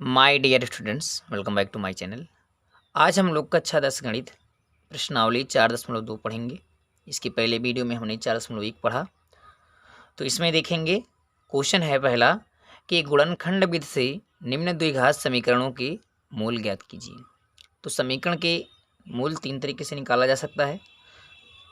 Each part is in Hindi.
My dear students, welcome back to my channel. आज हम लोग कक्षा 10 गणित प्रश्नावली 4.2 पढ़ेंगे। इसके पहले वीडियो में हमने 4.1 पढ़ा। तो इसमें देखेंगे क्वेश्चन है पहला कि गुणनखंड विधि से निम्न द्विघात समीकरणों के मूल ज्ञात कीजिए। तो समीकरण के मूल 3 तरीके से निकाला जा सकता है,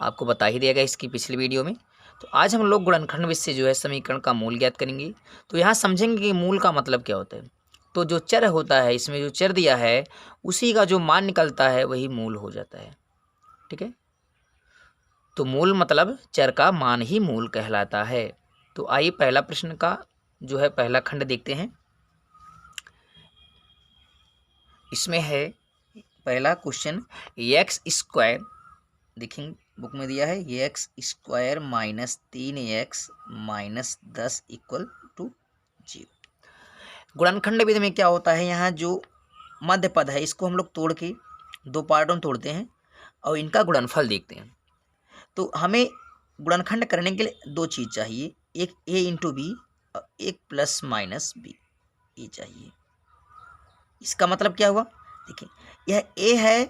आपको बता ही दिया गया इसकी पिछली वीडियो में। तो आज हम लोग गुणनखंड विधि से जो है समीकरण का मूल ज्ञात करेंगे। तो यहाँ समझेंगे कि मूल का मतलब क्या होता है। तो जो चर होता है, इसमें जो चर दिया है उसी का जो मान निकलता है वही मूल हो जाता है। ठीक है, तो मूल मतलब चर का मान ही मूल कहलाता है। तो आइए पहला प्रश्न का जो है पहला खंड देखते हैं। इसमें है पहला क्वेश्चन, एक्स स्क्वायर, देखेंगे बुक में दिया है x square minus 3x minus 10 equal to 0। गुणनखंड विधि में क्या होता है, यहाँ जो मध्य पद है इसको हम लोग तोड़ के दो पार्टों में तोड़ते हैं और इनका गुणनफल देखते हैं। तो हमें गुणनखंड करने के लिए दो चीज़ चाहिए, एक a इंटू बी और एक प्लस माइनस बी, ये चाहिए। इसका मतलब क्या हुआ, देखिए यह a है,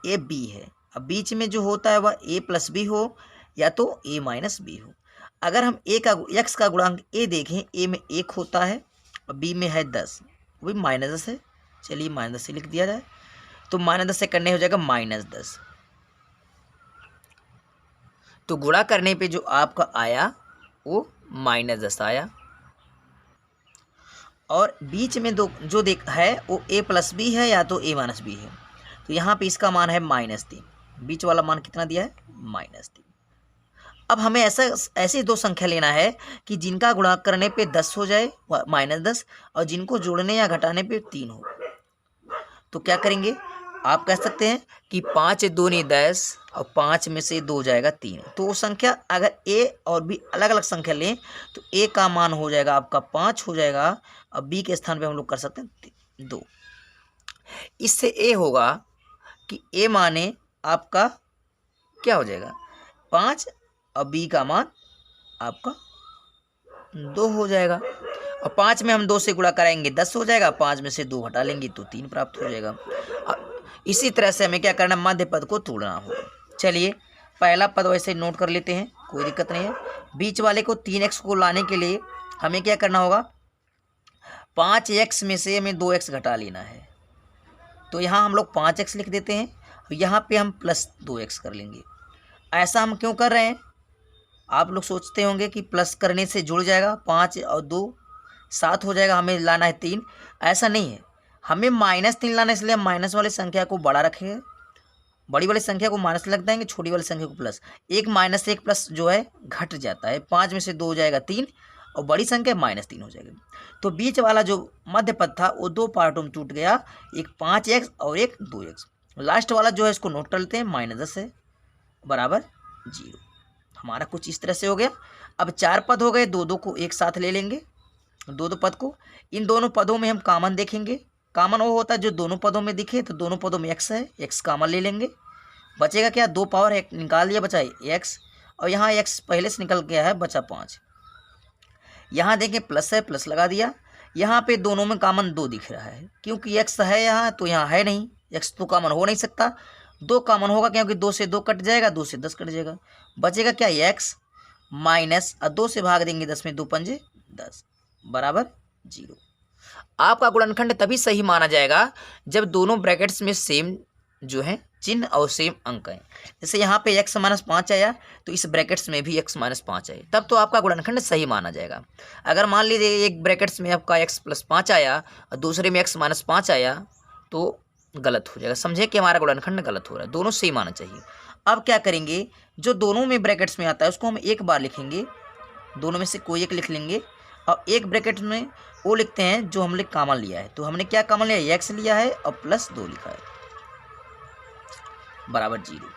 ये b है। अब बीच में जो होता है वह a प्लस बी हो या तो a माइनस बी हो। अगर हम x का गुणांक a देखें, a में 1 होता है और b में है 10, वो भी -10 है। चलिए -10 से लिख दिया जाए, तो -10 से करने हो जाएगा -10। तो गुणा करने पे जो आपका आया वो -10 आया, और बीच में दो जो है वो a प्लस बी है या तो a माइनस बी है। तो यहाँ पे इसका मान है -3, बीच वाला मान कितना दिया है -3। अब हमें ऐसी दो संख्या लेना है कि जिनका गुणा करने पे 10 हो जाए -10, और जिनको जोड़ने या घटाने पे 3 हो। तो क्या करेंगे, आप कह सकते हैं कि 5 दूनी 10 और 5 में से 2 जाएगा 3। तो वो संख्या अगर a और b अलग अलग संख्या लें तो a का मान हो जाएगा आपका 5 हो जाएगा, और b के स्थान पे हम लोग कर सकते हैं 2। इससे a होगा कि a माने आपका क्या हो जाएगा 5, और b का मान आपका 2 हो जाएगा। और 5 में हम 2 से गुणा कराएंगे 10 हो जाएगा, 5 में से 2 हटा लेंगे तो 3 प्राप्त हो जाएगा। इसी तरह से हमें क्या करना, मध्य पद को तोड़ना होगा। चलिए पहला पद वैसे नोट कर लेते हैं, कोई दिक्कत नहीं है। बीच वाले को 3x को लाने के लिए हमें क्या करना होगा, 5x में से हमें 2x घटा लेना है। तो यहाँ हम लोग 5x लिख देते हैं, यहाँ पे हम प्लस 2x कर लेंगे। ऐसा हम क्यों कर रहे हैं, आप लोग सोचते होंगे कि प्लस करने से जुड़ जाएगा 5 और 2 7 हो जाएगा, हमें लाना है 3। ऐसा नहीं है, हमें -3 लाना है, इसलिए हम माइनस वाली संख्या को बड़ा रखेंगे, बड़ी वाली संख्या को माइनस लग देंगे, छोटी वाली संख्या को प्लस। एक माइनस एक प्लस जो है घट जाता है, 5 में से 2 हो जाएगा 3, और बड़ी संख्या -3 हो जाएगी। तो बीच वाला जो मध्य पद था वो दो पार्टों में टूट गया, एक 5x और एक 2x। लास्ट वाला जो है इसको नोट कर लेते हैं, -10 है बराबर 0। हमारा कुछ इस तरह से हो गया। अब 4 पद हो गए, 2 को एक साथ ले लेंगे, 2 पद को। इन दोनों पदों में हम कॉमन देखेंगे, कॉमन वो होता है जो दोनों पदों में दिखे। तो दोनों पदों में x है, x कॉमन ले लेंगे, बचेगा क्या, 2 पावर एक निकाल दिया, बचा x, और यहाँ x पहले से निकल गया है, बचा 5। यहाँ देखें प्लस है, प्लस लगा दिया। यहाँ पे दोनों में कॉमन 2 दिख रहा है, क्योंकि x है यहाँ, तो यहाँ है नहीं, x तो कॉमन हो नहीं सकता। 2 कॉमन होगा क्योंकि 2 से 2 कट जाएगा, 2 से 10 कट जाएगा, बचेगा क्या x माइनस 2 से भाग देंगे 10 में 2 पंजे 10 बराबर 0। आपका गुणनखंड तभी सही माना जाएगा जब दोनों ब्रैकेट्स में सेम जो है चिन्ह और सेम अंक है। जैसे यहाँ पे x -5 आया तो इस ब्रैकेट्स में भी x -5 आए, तब तो आपका गुणनखंड सही माना जाएगा। अगर मान लीजिए एक ब्रैकेट्स में आपका x +5 आया और दूसरे में x -5 आया तो गलत हो जाएगा। समझे कि हमारा गुणनखंड गलत हो रहा है, दोनों सेम आना चाहिए। अब क्या करेंगे, जो दोनों में ब्रैकेट्स में आता है उसको हम एक बार लिखेंगे, दोनों में से कोई एक लिख लेंगे, और एक ब्रैकेट में वो लिखते हैं जो हमने कॉमन लिया है। तो हमने क्या कॉमन लिया, x लिया है और +2 लिखा है बराबर 0।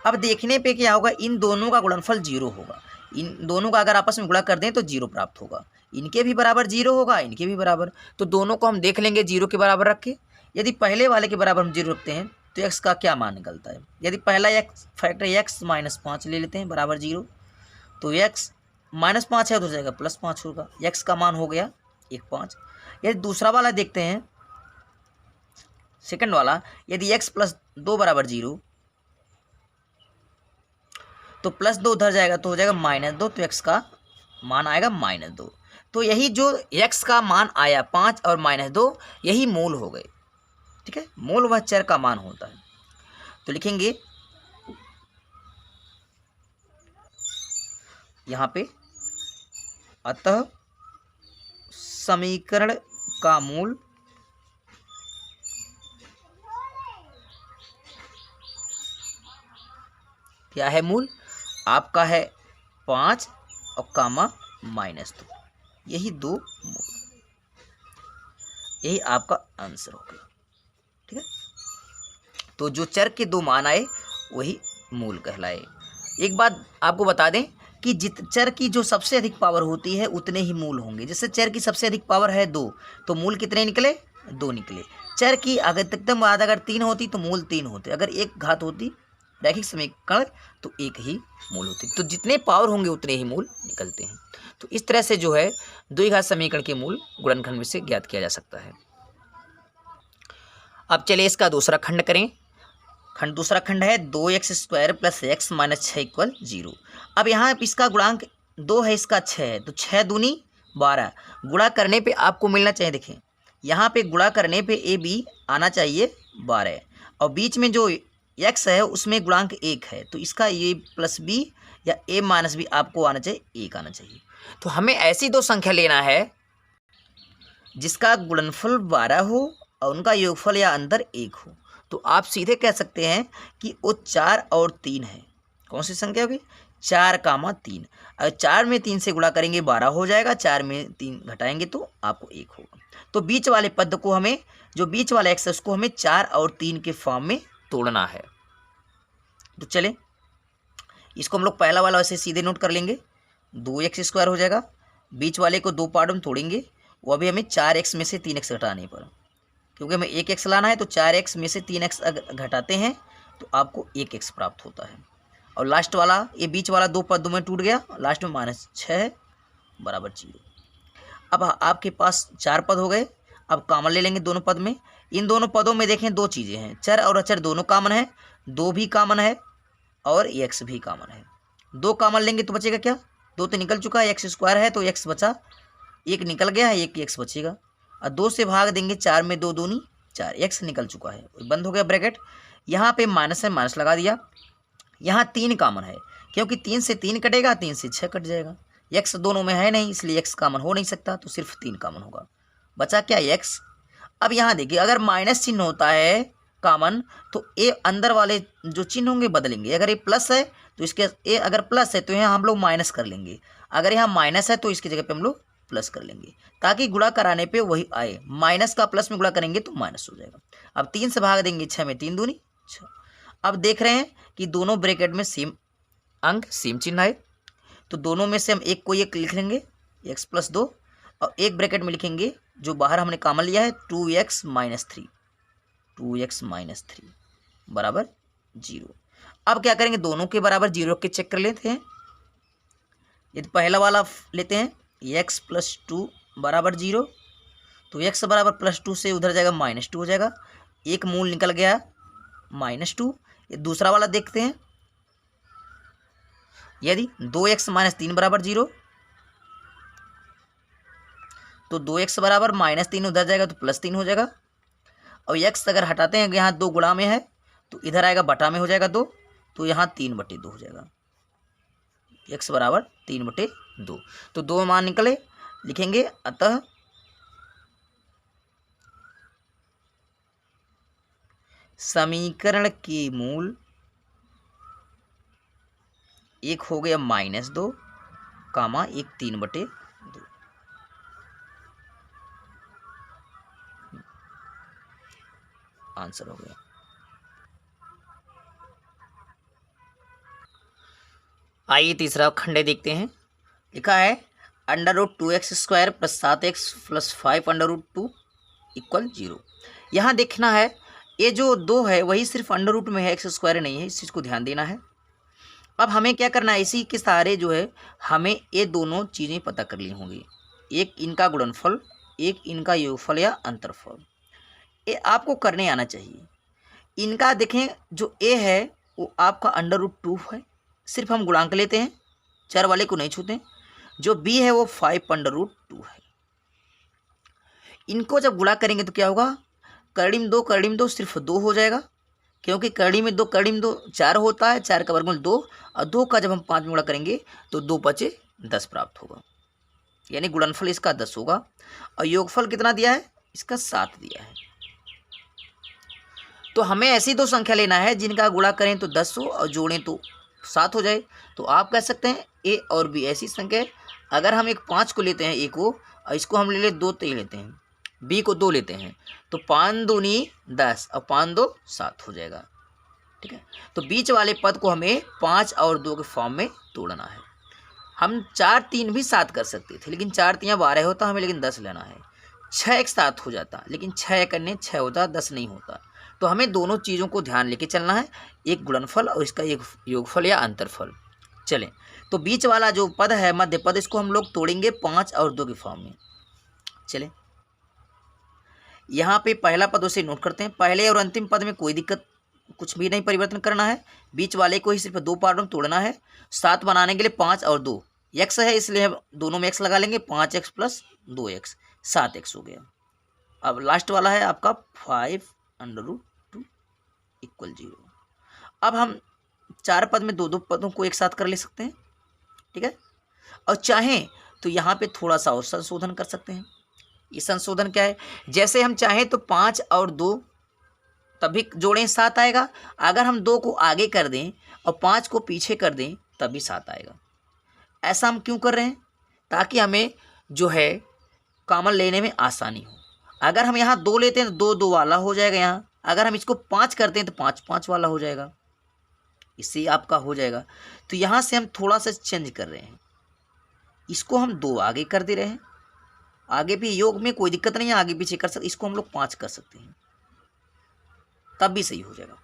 अब देखने पे क्या होगा, इन दोनों का गुणनफल 0 होगा। इन दोनों का अगर आपस में गुणा कर दें तो 0 प्राप्त होगा, इनके भी बराबर 0 होगा, इनके भी बराबर। तो दोनों को हम देख लेंगे 0 के बराबर रख के। यदि पहले वाले के बराबर हम 0 रखते हैं तो x का क्या मान निकलता है। यदि पहला फैक्टर x -5 ले लेते हैं बराबर 0, तो x -5 है तो हो जाएगा +5 होगा, x का मान हो गया 1 5। यदि दूसरा वाला देखते हैं सेकंड वाला, यदि x प्लस 2 बराबर 0 तो प्लस 2 उधर जाएगा तो हो जाएगा -2, तो x का मान आएगा -2। तो यही जो x का मान आया 5 और -2 यही मूल हो गए। ठीक है, मूल वह चर का मान होता है। तो लिखेंगे यहाँ पे, अतः समीकरण का मूल क्या है? मूल आपका है 5 और कामा -2, यही दो मूल, यही आपका आंसर हो गया। ठीक है, तो जो चर के दो मान आए वही मूल कहलाए। एक बात आपको बता दें कि चर की जो सबसे अधिक पावर होती है उतने ही मूल होंगे। जैसे चर की सबसे अधिक पावर है 2, तो मूल कितने निकले? 2 निकले। चर की अधिकतम बात अगर 3 होती तो मूल 3 होते। अगर एक घात होती रैखिक समीकरण तो एक ही मूल होती। तो जितने पावर होंगे उतने ही मूल निकलते हैं। तो इस तरह से जो है द्विघात समीकरण के मूल गुणनखंड में से ज्ञात किया जा सकता है। अब चलिए इसका दूसरा खंड करें। दूसरा खंड है 2x² + x - 6 = 0। अब यहाँ इसका गुणांक 2 है, इसका 6 है, तो 6 दूनी 12। गुणा करने पे आपको मिलना चाहिए, देखें यहाँ पे गुणा करने पे AB आना चाहिए 12, और बीच में जो x है उसमें गुणांक 1 है, तो इसका A + B या A - B आपको आना चाहिए 1 आना चाहिए। तो हमें ऐसी दो संख्या लेना है जिसका गुणनफल 12 हो और उनका योगफल या अंतर 1 हो। तो आप सीधे कह सकते हैं कि वो 4 और 3 है। कौन सी संख्या होगी? 4, 3। अगर 4 में 3 से गुणा करेंगे 12 हो जाएगा, 4 में 3 घटाएंगे तो आपको 1 होगा। तो बीच वाले पद को हमें, जो बीच वाला x है उसको हमें 4 और 3 के फॉर्म में तोड़ना है। तो चले इसको हम लोग पहला वाला वैसे सीधे नोट कर लेंगे, 2x² हो जाएगा। बीच वाले को 2 पार्ट में तोड़ेंगे, वो अभी हमें 4x में से 3x घटाने पर, क्योंकि हमें 1x लाना है, तो 4x में से 3x घटाते हैं तो आपको 1x प्राप्त होता है। और लास्ट वाला, ये बीच वाला 2 पदों में टूट गया, लास्ट में -6 है बराबर 0। अब आपके पास 4 पद हो गए। अब कॉमन ले लेंगे दोनों पद में। इन दोनों पदों में देखें 2 चीज़ें हैं, चर और अचर दोनों कॉमन है, 2 भी कॉमन है और x भी कॉमन है। 2 कॉमन लेंगे तो बचेगा क्या? 2 तो निकल चुका है, x² है तो x बचा, 1 निकल गया है, 1 x बचेगा। और 2 से भाग देंगे, 4 में 2 दूनी 4, x निकल चुका है, बंद हो गया ब्रैकेट। यहाँ पे माइनस है, माइनस लगा दिया। यहाँ 3 कॉमन है, क्योंकि 3 से 3 कटेगा, 3 से 6 कट जाएगा। x दोनों में है नहीं, इसलिए x कॉमन हो नहीं सकता, तो सिर्फ 3 कॉमन होगा। बचा क्या? x। अब यहाँ देखिए, अगर माइनस चिन्ह होता है कॉमन तो ए अंदर वाले जो चिन्ह होंगे बदलेंगे। अगर ये प्लस है तो इसके, ए अगर प्लस है तो यहाँ हम लोग माइनस कर लेंगे, अगर यहाँ माइनस है तो इसकी जगह पे हम लोग प्लस कर लेंगे, ताकि गुणा कराने पे वही आए। माइनस का प्लस में गुणा करेंगे तो माइनस हो जाएगा। अब 3 से भाग देंगे, 6 में 3 दूनी 6। अब देख रहे हैं कि दोनों ब्रैकेट में सेम अंक, सेम चिन्ह है, तो दोनों में से हम एक को एक लिख लेंगे, x + 2, और एक ब्रैकेट में लिखेंगे जो बाहर हमने कॉमन लिया है 2x - 3, 2x - 3 बराबर 0। अब क्या करेंगे, दोनों के बराबर 0 के चेक कर लेते हैं। यदि पहला वाला लेते हैं, x + 2 बराबर 0, तो x बराबर +2 से उधर जाएगा -2 हो जाएगा, एक मूल निकल गया -2। ये दूसरा वाला देखते हैं, यदि 2x - 3 बराबर 0, तो 2x बराबर -3 उधर जाएगा तो +3 हो जाएगा। और x अगर हटाते हैं, यहाँ 2 गुणा में है तो इधर आएगा बटा में हो जाएगा 2, तो यहाँ 3/2 हो जाएगा। x बराबर 3/2, तो 2 मान निकले। लिखेंगे अतः समीकरण के मूल एक हो गया -2, एक 3/2। आंसर हो गया। आइए तीसरा खंड देखते हैं। लिखा है √2x² + 7x + 5√2 = 0। यहाँ देखना है, ये जो 2 है वही सिर्फ अंडर में है, x² नहीं है, इस चीज़ को ध्यान देना है। अब हमें क्या करना है, इसी के सहारे जो है हमें ये दोनों चीज़ें पता कर ली होंगी, एक इनका गुणनफल, एक इनका योगफल या अंतरफल। ये आपको करने आना चाहिए। इनका देखें, जो ए है वो आपका √2 है, सिर्फ हम गुणांक लेते हैं, चर वाले को नहीं छूते। जो बी है वो 5√2 है। इनको जब गुणा करेंगे तो क्या होगा, करड़ी में दो सिर्फ 2 हो जाएगा, क्योंकि करड़ी में दो 4 होता है, 4 का वर्गमूल 2, और 2 का जब हम 5 में गुणा करेंगे तो 2 5 10 प्राप्त होगा, यानी गुणनफल इसका 10 होगा। और योगफल कितना दिया है, इसका 7 दिया है। तो हमें ऐसी दो संख्या लेना है जिनका गुणा करें तो 10 हो और जोड़ें तो 7 हो जाए। तो आप कह सकते हैं ए और बी ऐसी संख्या है। अगर हम एक 5 को लेते हैं ए को, और इसको हम ले ले 2 तो लेते हैं, बी को 2 लेते हैं, तो 5 दूनी 10 और 5 2 7 हो जाएगा। ठीक है, तो बीच वाले पद को हमें 5 और 2 के फॉर्म में तोड़ना है। हम 4 3 भी 7 कर सकते थे, लेकिन 4 3 12 होता, हमें लेकिन 10 लेना है। 6 1 7 हो जाता, लेकिन 6 1 अन्य 6 होता, 10 नहीं होता। तो हमें दोनों चीज़ों को ध्यान लेके चलना है, एक गुणनफल और इसका एक योगफल या अंतरफल। चलें, तो बीच वाला जो पद है मध्य पद, इसको हम लोग तोड़ेंगे 5 और 2 के फॉर्म में। चलें, यहाँ पे पहला पद उसे नोट करते हैं। पहले और अंतिम पद में कोई दिक्कत, कुछ भी नहीं परिवर्तन करना है, बीच वाले को ही सिर्फ 2 पार्ट में तोड़ना है। 7 बनाने के लिए 5 और 2 x है, इसलिए हम दोनों में x लगा लेंगे, 5x + 2x 7x हो गया। अब लास्ट वाला है आपका 5√2 = 0। अब हम 4 पद में 2 पदों को एक साथ कर ले सकते हैं। ठीक है, और चाहें तो यहाँ पे थोड़ा सा और संशोधन कर सकते हैं। ये संशोधन क्या है, जैसे हम चाहें तो 5 और 2 तभी जोड़ें 7 आएगा। अगर हम 2 को आगे कर दें और 5 को पीछे कर दें तभी 7 आएगा। ऐसा हम क्यों कर रहे हैं, ताकि हमें जो है कॉमन लेने में आसानी हो। अगर हम यहाँ 2 लेते हैं तो 2 2 वाला हो जाएगा यहाँ, अगर हम इसको 5 करते हैं तो 5 5 वाला हो जाएगा, इससे आपका हो जाएगा। तो यहाँ से हम थोड़ा सा चेंज कर रहे हैं, इसको हम 2 आगे कर दे रहे हैं। आगे भी योग में कोई दिक्कत नहीं है, आगे पीछे कर सकते, इसको हम लोग 5 कर सकते हैं, तब भी सही हो जाएगा।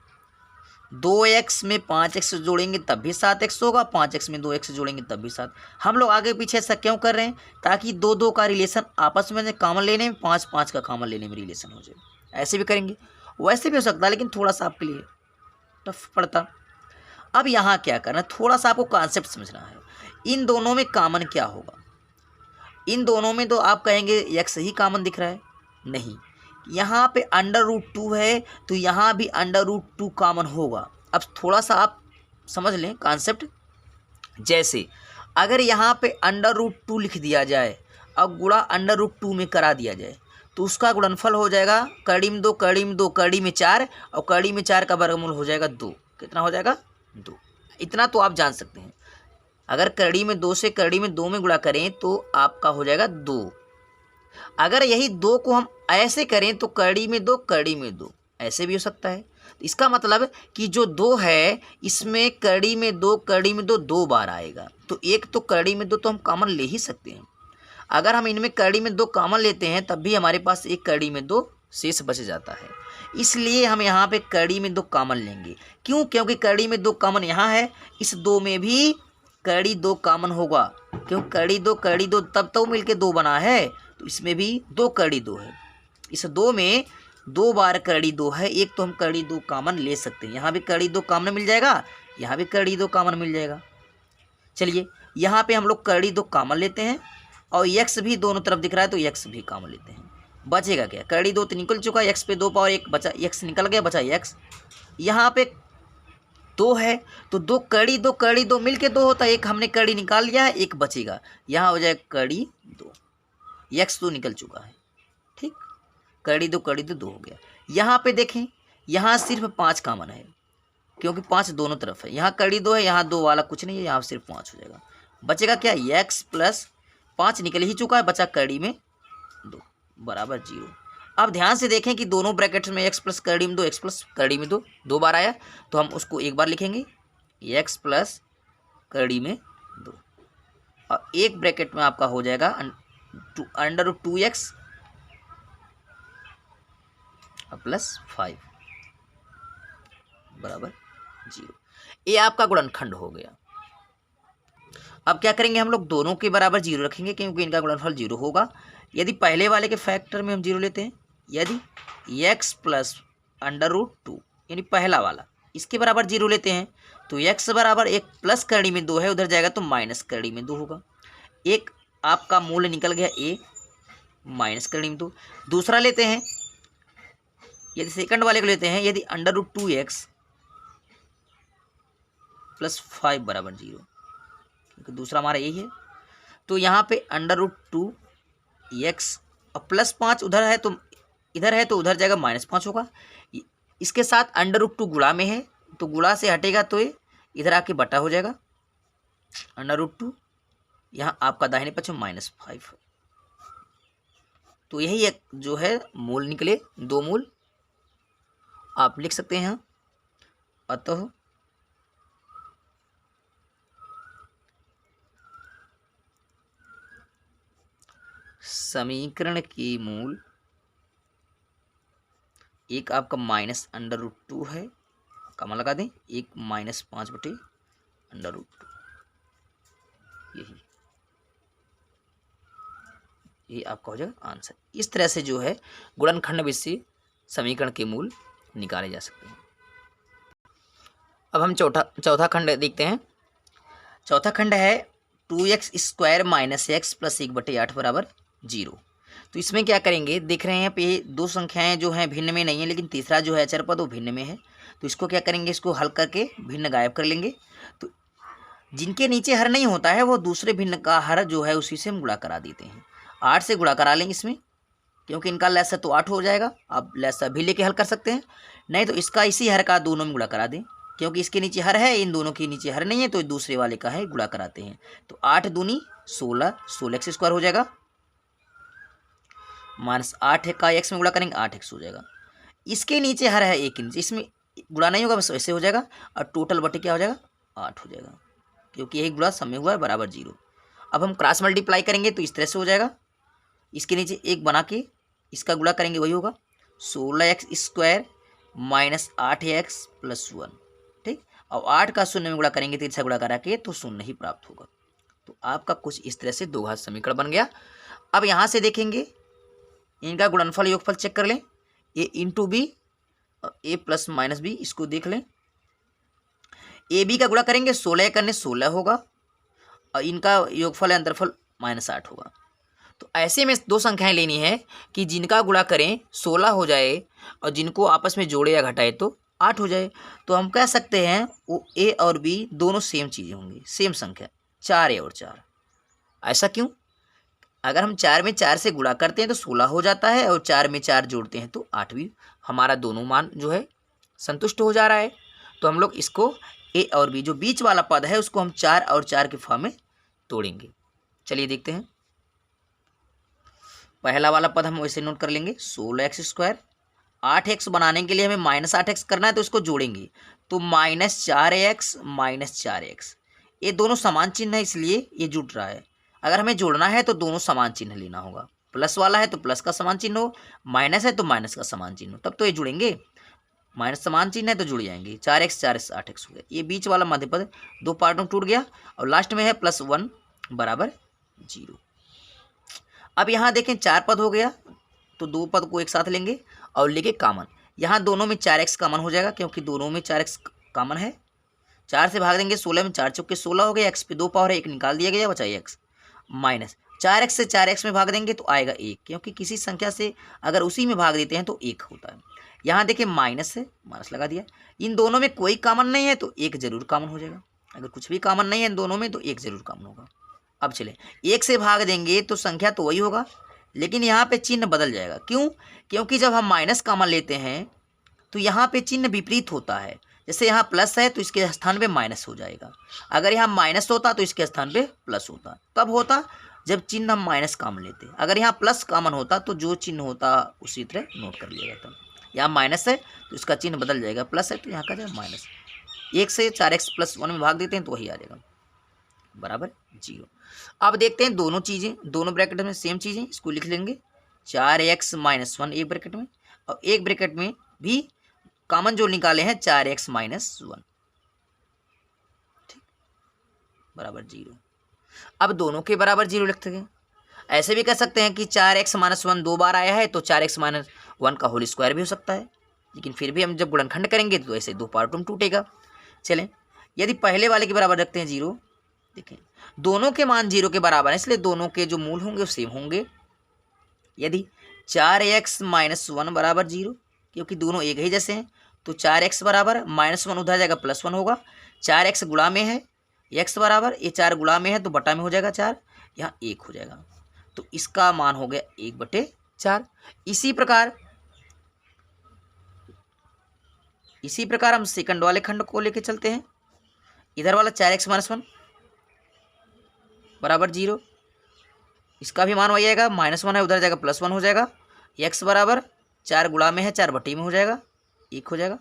2x में 5x जोड़ेंगे तब भी 7x होगा, 5x में 2x जोड़ेंगे तब भी 7। हम लोग आगे पीछे ऐसा क्यों कर रहे हैं, ताकि 2 2 का रिलेशन आपस में कॉमन लेने में, 5 5 का कॉमन लेने में रिलेशन हो जाए। ऐसे भी करेंगे, वैसे भी हो सकता है, लेकिन थोड़ा सा आपके लिए टफ पड़ता। अब यहाँ क्या करना है, थोड़ा सा आपको कॉन्सेप्ट समझना है। इन दोनों में कॉमन क्या होगा, इन दोनों में तो आप कहेंगे x ही कॉमन दिख रहा है, नहीं, यहाँ पे √2 है तो यहाँ भी √2 कॉमन होगा। अब थोड़ा सा आप समझ लें कॉन्सेप्ट। जैसे अगर यहाँ पे √2 लिख दिया जाए और गुणा √2 में करा दिया जाए तो उसका गुणनफल हो जाएगा कड़ी में 2 कड़ी में 2 कड़ी में 4, और कड़ी में 4 का वर्गमूल हो जाएगा 2। कितना हो जाएगा, 2। इतना तो आप जान सकते हैं। अगर कड़ी में 2 से कड़ी में 2 में गुणा करें तो आपका हो जाएगा 2। अगर यही 2 को हम ऐसे करें तो कड़ी में 2 कड़ी में 2 ऐसे भी हो सकता है। इसका मतलब कि जो 2 है इसमें कड़ी में 2 कड़ी में 2 2 बार आएगा, तो एक तो कड़ी में 2 तो हम कॉमन ले ही सकते हैं। अगर हम इनमें कड़ी में 2 कॉमन लेते हैं तब भी हमारे पास एक कड़ी में 2 शेष बच जाता है, इसलिए हम यहाँ पे कड़ी में 2 कॉमन लेंगे। क्यों, क्योंकि कड़ी में 2 कॉमन यहाँ है, इस 2 में भी कड़ी 2 कॉमन होगा, क्यों कड़ी 2 तब तो मिलके 2 बना है, तो इसमें भी 2 कड़ी 2 है। इस 2 में 2 बार कड़ी 2 है, एक तो हम कड़ी 2 कॉमन ले सकते हैं। यहाँ भी कड़ी 2 कॉमन मिल जाएगा, यहाँ भी कड़ी 2 कॉमन मिल जाएगा। चलिए यहाँ पे हम लोग कड़ी 2 कॉमन लेते हैं, और x भी दोनों तरफ दिख रहा है तो x भी कॉमन लेते हैं। बचेगा क्या, कड़ी 2 तो निकल चुका, x पे 2 पावर 1 बचा, x निकल गया, बचा x। यहाँ पे 2 है तो 2 कड़ी 2 मिल के 2 होता है, एक हमने कड़ी निकाल लिया है, एक बचेगा, यहाँ हो जाएगा कड़ी 2, x तो निकल चुका है। ठीक, कड़ी 2 2 हो गया। यहाँ पे देखें, यहाँ सिर्फ 5 कॉमन है, क्योंकि 5 दोनों तरफ है। यहाँ कड़ी 2 है, यहाँ 2 वाला कुछ नहीं है, यहाँ सिर्फ 5 हो जाएगा। बचेगा क्या, x + 5 निकल ही चुका है, बचा कड़ी में 2 बराबर 0। अब ध्यान से देखें कि दोनों ब्रैकेट्स में x + कड़ी में 2 x + कड़ी में 2 2 बार आया, तो हम उसको एक बार लिखेंगे x + कड़ी में 2, और एक ब्रैकेट में आपका हो जाएगा √2x + 5 बराबर 0। ये आपका गुणनखंड हो गया। अब क्या करेंगे, हम लोग दोनों के बराबर 0 रखेंगे, क्योंकि इनका गुणनफल 0 होगा। यदि पहले वाले के फैक्टर में हम 0 लेते हैं, यदि x प्लस अंडर रूट 2 यानी पहला वाला इसके बराबर 0 लेते हैं तो x बराबर एक प्लस करड़ी में 2 है, उधर जाएगा तो माइनस करड़ी में 2 होगा। एक आपका मूल्य निकल गया a माइनस करड़ी में 2। दूसरा लेते हैं, यदि सेकंड वाले को लेते हैं, यदि अंडर रूट 2x प्लस 5 बराबर 0, क्योंकि दूसरा हमारा यही है। तो यहाँ पे अंडर रूट 2x और प्लस 5 उधर है तो इधर है तो उधर जाएगा माइनस 5 होगा। इसके साथ अंडर रूट 2 गुणा में है तो गुणा से हटेगा तो ये इधर आके बटा हो जाएगा अंडर रूट 2, यहाँ आपका दाहिने पक्ष में -5। तो यही एक जो है मूल निकले, 2 मूल आप लिख सकते हैं। अतः समीकरण की मूल एक आपका माइनस अंडर रूट 2 है, कमा लगा दें, एक -5 बटे अंडर रूट 2, यही आपका हो जाएगा आंसर। इस तरह से जो है गुणनखंड विधि समीकरण के मूल निकाले जा सकते हैं। अब हम चौथा खंड देखते हैं। चौथा खंड है 2x square minus x plus 1/8 बराबर 0। तो इसमें क्या करेंगे, देख रहे हैं पे 2 संख्याएं जो हैं भिन्न में नहीं है, लेकिन तीसरा जो है अचर पद वो भिन्न में है। तो इसको क्या करेंगे, इसको हल करके भिन्न गायब कर लेंगे। तो जिनके नीचे हर नहीं होता है वो दूसरे भिन्न का हर जो है उसी से हम गुणा करा देते हैं। 8 से गुणा करा लेंगे इसमें, क्योंकि इनका लसा तो 8 हो जाएगा। आप लसा भी लेके हल कर सकते हैं, नहीं तो इसका इसी हर का दोनों में गुणा करा दें, क्योंकि इसके नीचे हर है, इन दोनों के नीचे हर नहीं है, तो दूसरे वाले का है गुणा कराते हैं। तो 8 दूनी 16, 16x स्क्वायर हो जाएगा, -8 का x में गुणा करेंगे 8x हो जाएगा। इसके नीचे हर है 1 इंच, इसमें गुणा नहीं होगा, बस वैसे हो जाएगा। और टोटल बटे क्या हो जाएगा 8 हो जाएगा, क्योंकि यही गुणा सब में हुआ है बराबर 0। अब हम क्रॉस मल्टीप्लाई करेंगे तो इस तरह से हो जाएगा, इसके नीचे 1 बना के इसका गुणा करेंगे वही होगा 16x स्क्वायर -8x प्लस 1, ठीक। और 8 का 0 में गुणा करेंगे तो इसका गुणा करा के तो 0 ही प्राप्त होगा। तो आपका कुछ इस तरह से 2 घात समीकरण बन गया। अब यहाँ से देखेंगे इनका गुणनफल योगफल चेक कर लें, a into b a plus minus b, इसको देख लें। ए बी का गुणा करेंगे 16 करने 16 होगा, और इनका योगफल है अंतरफल -8 होगा। तो ऐसे में 2 संख्याएं लेनी है कि जिनका गुणा करें 16 हो जाए और जिनको आपस में जोड़े या घटाए तो 8 हो जाए। तो हम कह सकते हैं वो ए और बी दोनों सेम चीज़ें होंगी, सेम संख्या, 4 और 4। ऐसा क्यों? अगर हम 4 में 4 से गुणा करते हैं तो 16 हो जाता है, और 4 में 4 जोड़ते हैं तो 8 भी, हमारा दोनों मान जो है संतुष्ट हो जा रहा है। तो हम लोग इसको ए और बी जो बीच वाला पद है उसको हम 4 और 4 के फॉर्म में तोड़ेंगे। चलिए देखते हैं। पहला वाला पद हम वैसे नोट कर लेंगे 16x स्क्वायर, 8x बनाने के लिए हमें -8x करना है तो इसको जोड़ेंगे तो -4x -4x, ये दोनों समान चिन्ह है इसलिए ये जुड़ रहा है। अगर हमें जोड़ना है तो दोनों समान चिन्ह लेना होगा, प्लस वाला है तो प्लस का समान चिन्ह हो, माइनस है तो माइनस का समान चिन्ह हो, तब तो ये जुड़ेंगे। माइनस समान चिन्ह है तो जुड़ जाएंगे, 4x 4x 8x हो गया। ये बीच वाला मध्य पद 2 पार्ट में टूट गया, और लास्ट में है +1 बराबर 0। अब यहाँ देखें 4 पद हो गया तो 2 पद को एक साथ लेंगे और लेके कॉमन, यहाँ दोनों में 4x कॉमन हो जाएगा, क्योंकि दोनों में 4x कॉमन है। 4 से भाग देंगे 16 में, 4 चौके 16 हो गया, x पे 2 पावर है, 1 निकाल दिया गया, बचा x माइनस 4x से 4x में भाग देंगे तो आएगा 1, क्योंकि किसी संख्या से अगर उसी में भाग देते हैं तो 1 होता है। यहाँ देखिए माइनस है, माइनस लगा दिया। इन दोनों में कोई कॉमन नहीं है तो 1 जरूर कॉमन हो जाएगा, अगर कुछ भी कॉमन नहीं है इन दोनों में तो 1 जरूर कॉमन होगा। अब चले 1 से भाग देंगे तो संख्या तो वही होगा, लेकिन यहाँ पे चिन्ह बदल जाएगा। क्यों? क्योंकि जब हम माइनस कॉमन लेते हैं तो यहाँ पे चिन्ह विपरीत होता है। जैसे यहाँ प्लस है तो इसके स्थान पे माइनस हो जाएगा, अगर यहाँ माइनस होता तो इसके स्थान पे प्लस होता। कब होता? जब चिन्ह हम माइनस कॉमन लेते। अगर यहाँ प्लस कॉमन होता तो जो चिन्ह होता उसी तरह नोट कर लिया जाता। यहाँ माइनस है तो इसका चिन्ह बदल जाएगा, प्लस है तो यहाँ का जाएगा माइनस। 1 से 4x + 1 में भाग देते हैं तो वही आ जाएगा बराबर 0। अब देखते हैं दोनों चीज़ें, दोनों ब्रैकेट में सेम चीज़ें, इसको लिख लेंगे 4x - 1 एक ब्रैकेट में, और एक ब्रैकेट में भी कॉमन जो निकाले हैं 4x - 1, ठीक, बराबर 0। अब दोनों के बराबर 0 लिखते हैं। ऐसे भी कह सकते हैं कि 4x - 1 2 बार आया है तो 4x - 1 का होल स्क्वायर भी हो सकता है, लेकिन फिर भी हम जब गुणनखंड करेंगे तो ऐसे दो पार्टों में टूटेगा। चलें, यदि पहले वाले के बराबर रखते हैं 0, देखें दोनों के मान 0 के बराबर है, इसलिए दोनों के जो मूल होंगे वो सेम होंगे। यदि 4x - 1 बराबर 0, क्योंकि दोनों एक ही जैसे हैं, तो 4x बराबर -1 उधर जाएगा +1 होगा। 4x गुणा में है, x बराबर ये 4 गुणा में है तो बटा में हो जाएगा 4, यहाँ 1 हो जाएगा, तो इसका मान हो गया 1/4। इसी प्रकार हम सेकंड वाले खंड को लेके चलते हैं। इधर वाला 4x - 1 बराबर 0, इसका भी मान वही आएगा, -1 है उधर जाएगा +1 हो जाएगा। x बराबर 4 गुणा में है 4 बटी में हो जाएगा, 1 हो जाएगा।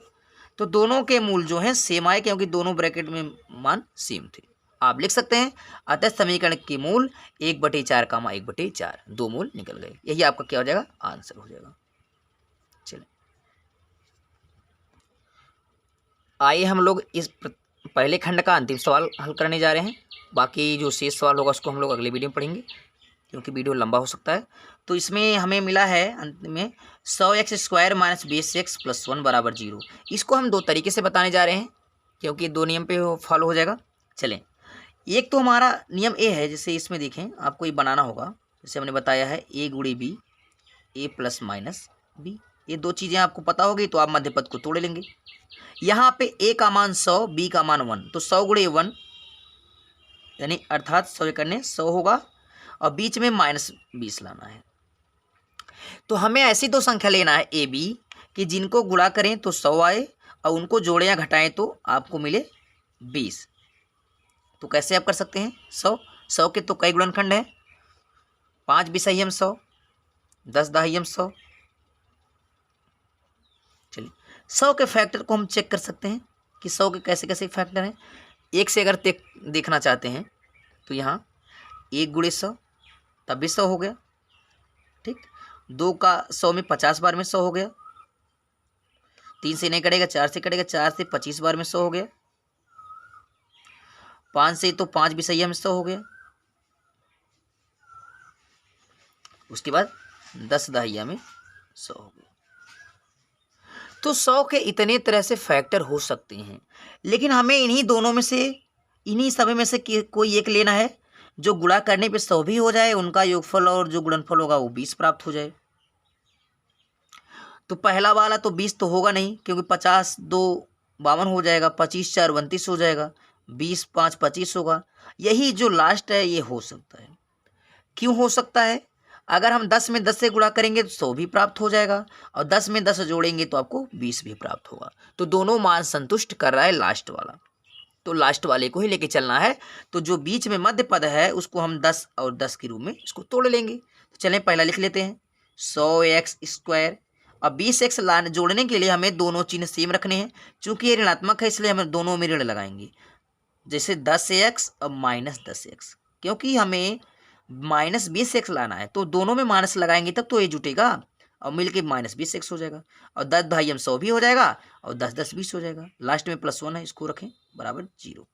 तो दोनों के मूल जो हैं सेम आए, क्योंकि दोनों ब्रैकेट में मान सेम थे। आप लिख सकते हैं अतः समीकरण के मूल 1/4, 1/4, दो मूल निकल गए। यही आपका क्या हो जाएगा, आंसर हो जाएगा। चलिए आइए हम लोग इस पहले खंड का अंतिम सवाल हल करने जा रहे हैं। बाकी जो शेष सवाल होगा उसको हम लोग अगले वीडियो में पढ़ेंगे, क्योंकि वीडियो लंबा हो सकता है। तो इसमें हमें मिला है अंत में 100x² - 20x + 1 बराबर 0। इसको हम दो तरीके से बताने जा रहे हैं, क्योंकि दो नियम पे फॉलो हो जाएगा। चलें, एक तो हमारा नियम ए है, जैसे इसमें देखें आपको ये बनाना होगा, जैसे हमने बताया है a × b, a ± b, ये दो चीज़ें आपको पता होगी तो आप मध्य पद को तोड़ लेंगे। यहाँ पे a का मान 100, b का मान 1, तो 100 × 1 यानी अर्थात 100 करने 100 होगा, और बीच में -20 लाना है। तो हमें ऐसी दो संख्या लेना है ए बी कि जिनको गुणा करें तो 100 आए और उनको जोड़ें या घटाएं तो आपको मिले 20। तो कैसे आप कर सकते हैं, 100 के तो कई गुणनखंड हैं, 5 बिसहम 100, 10 दहम 100। चलिए 100 के फैक्टर को हम चेक कर सकते हैं कि 100 के कैसे कैसे फैक्टर हैं। एक से अगर देखना चाहते हैं तो यहाँ 1 × 100 तब भी 100 हो गया, ठीक। 2 का 100 में 50 बार में 100 हो गया, 3 से नहीं कटेगा 4 से कटेगा, 4 से 25 बार में 100 हो गया, 5 से तो 5 बिसैया में 100 हो गया, उसके बाद 10 दहिया में 100 हो गया। तो 100 के इतने तरह से फैक्टर हो सकते हैं, लेकिन हमें इन्हीं सब में से कोई एक लेना है जो गुणा करने पे 100 भी हो जाए, उनका योगफल और जो गुणनफल होगा वो 20 प्राप्त हो जाए। तो पहला वाला तो 20 तो होगा नहीं, क्योंकि 50 2 52 हो जाएगा, 25 4 29 हो जाएगा, 20 5 25 होगा। यही जो लास्ट है ये हो सकता है। क्यों हो सकता है, अगर हम 10 में 10 से गुणा करेंगे तो 100 भी प्राप्त हो जाएगा, और 10 में 10 जोड़ेंगे तो आपको 20 भी प्राप्त होगा। तो दोनों मान संतुष्ट कर रहा है लास्ट वाला, तो लास्ट वाले को ही लेके चलना है। तो जो बीच में मध्य पद है उसको हम 10 और 10 के रूप में इसको तोड़ लेंगे। तो चलें पहला लिख लेते हैं 100x², और 20x जोड़ने के लिए हमें दोनों चिन्ह सेम रखने हैं। चूंकि ये ऋणात्मक है इसलिए हम दोनों में ऋण लगाएंगे, जैसे 10x और -10x, क्योंकि हमें -20x लाना है तो दोनों में माइनस लगाएंगे तब तो ये जुटेगा, और मिलके -20x हो जाएगा, और 10 दहिया 100 भी हो जाएगा, और 10 10 20 हो जाएगा। लास्ट में +1 है, इसको रखें बराबर 0।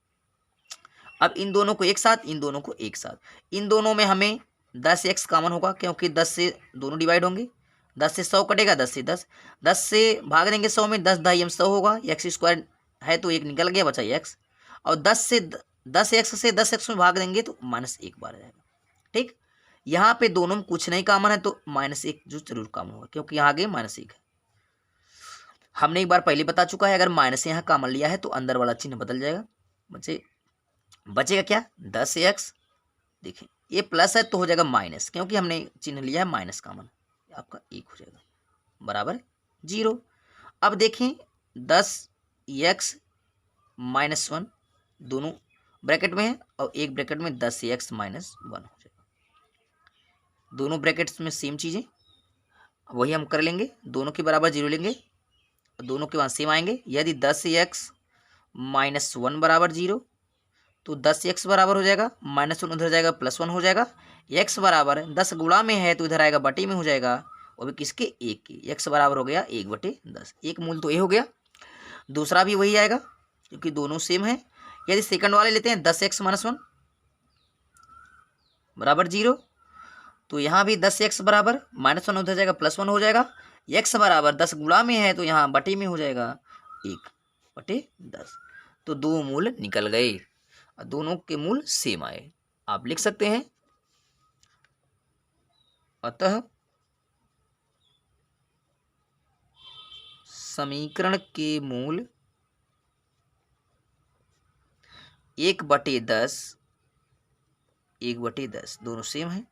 अब इन दोनों को एक साथ, इन दोनों को एक साथ, इन दोनों में हमें 10x कॉमन होगा, क्योंकि 10 से दोनों डिवाइड होंगे, 10 से 100 कटेगा, 10 से 10, 10 से भाग देंगे 100 में, 10 दहिया 100 होगा, x² है तो एक निकल गया, बचा x, और 10x से 10x में भाग देंगे तो -1 बार जाएगा, ठीक। यहाँ पे दोनों में कुछ नहीं कॉमन है तो -1 जो जरूर कॉमन होगा, क्योंकि यहाँ आगे -1 है। हमने एक बार पहले बता चुका है, अगर माइनस यहाँ कॉमन लिया है तो अंदर वाला चिन्ह बदल जाएगा, बचेगा क्या 10x, देखिए ये प्लस है तो हो जाएगा माइनस, क्योंकि हमने चिन्ह लिया है माइनस कॉमन, आपका 1 हो जाएगा बराबर 0। अब देखें 10x - 1 दोनों ब्रैकेट में है, और एक ब्रैकेट में 10x - 1 हो जाएगा, दोनों ब्रैकेट्स में सेम चीज़ें वही हम कर लेंगे, दोनों के बराबर 0 लेंगे, दोनों के बाद सेम आएंगे। यदि 10x - 1 बराबर 0 तो 10x बराबर हो जाएगा, -1 उधर जाएगा +1 हो जाएगा, x बराबर 10 गुणा में है तो इधर आएगा बटे में हो जाएगा, वो भी किसके 1 के, x बराबर हो गया 1/10, एक मूल तो ये हो गया, दूसरा भी वही आएगा क्योंकि दोनों सेम है। यदि सेकंड वाले लेते हैं 10x - 1 बराबर 0, तो यहाँ भी 10x बराबर -1 उधर जाएगा +1 हो जाएगा, x बराबर 10 गुणा में है तो यहाँ बटे में हो जाएगा 1/10। तो 2 मूल निकल गए और दोनों के मूल सेम आए। आप लिख सकते हैं अतः समीकरण के मूल 1/10 दोनों सेम है।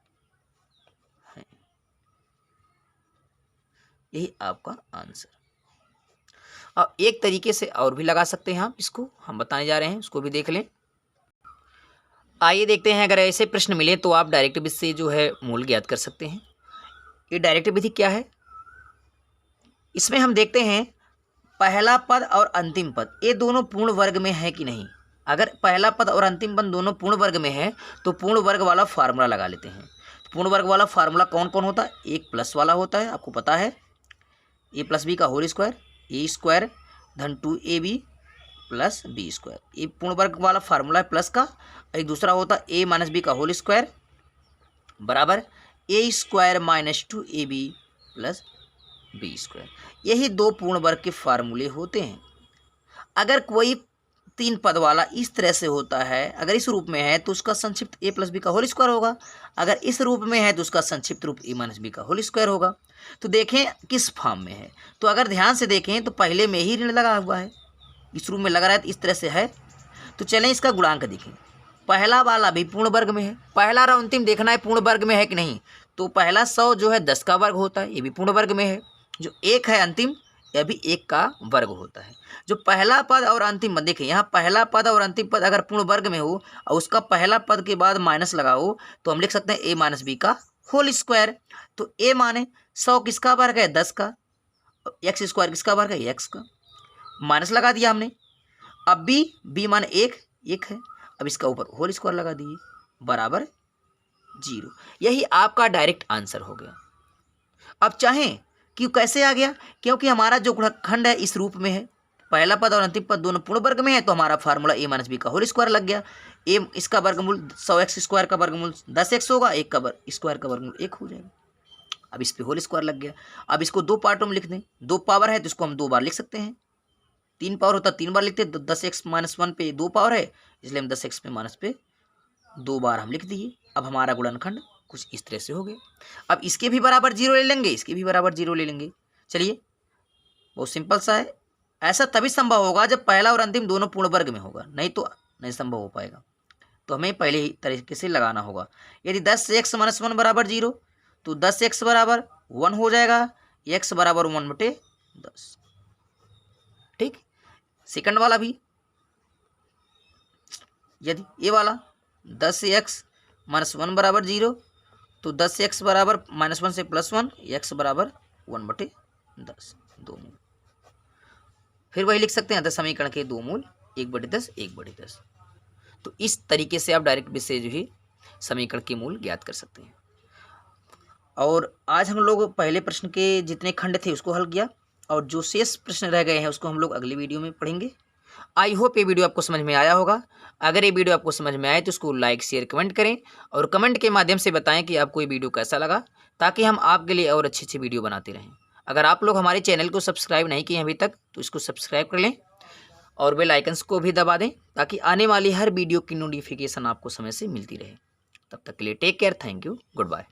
यही आपका आंसर। अब एक तरीके से और भी लगा सकते हैं आप, इसको हम बताने जा रहे हैं, उसको भी देख लें। आइए देखते हैं, अगर ऐसे प्रश्न मिले तो आप डायरेक्ट विधि से जो है मूल ज्ञात कर सकते हैं। ये डायरेक्ट विधि क्या है, इसमें हम देखते हैं पहला पद और अंतिम पद ये दोनों पूर्ण वर्ग में है कि नहीं। अगर पहला पद और अंतिम पद दोनों पूर्ण वर्ग में है तो पूर्ण वर्ग वाला फार्मूला लगा लेते हैं। पूर्ण वर्ग वाला फार्मूला कौन कौन होता है, एक प्लस वाला होता है, आपको पता है, ए प्लस बी का होल स्क्वायर, ए स्क्वायर धन 2ab प्लस बी स्क्वायर, ये पूर्ण वर्ग वाला फार्मूला है प्लस का। एक दूसरा होता है ए माइनस बी का होल स्क्वायर बराबर A square minus 2ab plus B square. यही दो पूर्ण वर्ग के फार्मूले होते हैं। अगर कोई 3 पद वाला इस तरह से होता है, अगर इस रूप में है तो उसका संक्षिप्त ए प्लस बी का होल स्क्वायर होगा, अगर इस रूप में है तो उसका संक्षिप्त रूप ए माइनस बी का होल स्क्वायर होगा। तो देखें किस फॉर्म में है, तो अगर ध्यान से देखें तो पहले में ही ऋण लगा हुआ है, इस रूप में लगा रहा है तो इस तरह से है। तो चलें इसका गुणांक देखें, पहला वाला भी पूर्ण वर्ग में है, पहला और अंतिम देखना है पूर्ण वर्ग में है कि नहीं। तो पहला 100 जो है 10 का वर्ग होता है, ये भी पूर्ण वर्ग में है। जो 1 है अंतिम, यह भी 1 का वर्ग होता है। जो पहला पद और अंतिम पद देखें, यहाँ पहला पद और अंतिम पद अगर पूर्ण वर्ग में हो और उसका पहला पद के बाद माइनस लगाओ तो हम लिख सकते हैं ए माइनस बी का होल स्क्वायर। तो ए माने 100 किसका वर्ग है, 10 का, एक्स स्क्वायर किसका वर्ग है, एक्स का, माइनस लगा दिया हमने। अब बी माने 1 है, अब इसका ऊपर होल स्क्वायर लगा दिए बराबर 0। यही आपका डायरेक्ट आंसर हो गया। अब चाहें कि कैसे आ गया, क्योंकि हमारा जो खंड है इस रूप में है, पहला पद और अंतिम पद दोनों पूर्ण वर्ग में है, तो हमारा फार्मूला ए माइनस बी का होल स्क्वायर लग गया। ए इसका वर्गमूल 100x स्क्वायर का वर्गमूल 10x होगा, एक का स्क्वायर का वर्गमूल 1 हो जाएगा। अब इस पे होल स्क्वायर लग गया। अब इसको 2 पार्टों में लिख दें, 2 पावर है तो इसको हम 2 बार लिख सकते हैं, 3 पावर होता 3 बार लिखते, तो 10x माइनस 1 पे 2 पावर है, इसलिए हम 10x पे माइनस पे 2 बार हम लिख दिए। अब हमारा गुणनखंड कुछ इस तरह से हो गया। अब इसके भी बराबर 0 ले लेंगे, इसके भी बराबर 0 ले लेंगे। चलिए बहुत सिंपल सा है। ऐसा तभी संभव होगा जब पहला और अंतिम दोनों पूर्ण वर्ग में होगा, नहीं तो नहीं संभव हो पाएगा। तो हमें पहले ही तरीके से लगाना होगा। यदि 10x माइनस 1 बराबर 0 तो 10x बराबर 1 हो जाएगा, x बराबर 1/10। ठीक, सेकंड वाला भी, यदि ये वाला 10x माइनस 1 बराबर 0 तो 10x बराबर -1 से +1, x बराबर 1/10 2 मूल। फिर वही लिख सकते हैं अतः समीकरण के 2 मूल 1/10 1/10। तो इस तरीके से आप डायरेक्ट विधि से जो है समीकरण के मूल ज्ञात कर सकते हैं। और आज हम लोग पहले प्रश्न के जितने खंड थे उसको हल किया, और जो शेष प्रश्न रह गए हैं उसको हम लोग अगली वीडियो में पढ़ेंगे। आई होप ये वीडियो आपको समझ में आया होगा। अगर ये वीडियो आपको समझ में आए तो उसको लाइक शेयर कमेंट करें, और कमेंट के माध्यम से बताएं कि आपको ये वीडियो कैसा लगा, ताकि हम आपके लिए और अच्छी वीडियो बनाते रहें। अगर आप लोग हमारे चैनल को सब्सक्राइब नहीं किए अभी तक तो इसको सब्सक्राइब कर लें और बेल आइकन्स को भी दबा दें, ताकि आने वाली हर वीडियो की नोटिफिकेशन आपको समय से मिलती रहे। तब तक के लिए take care, thank you, good bye.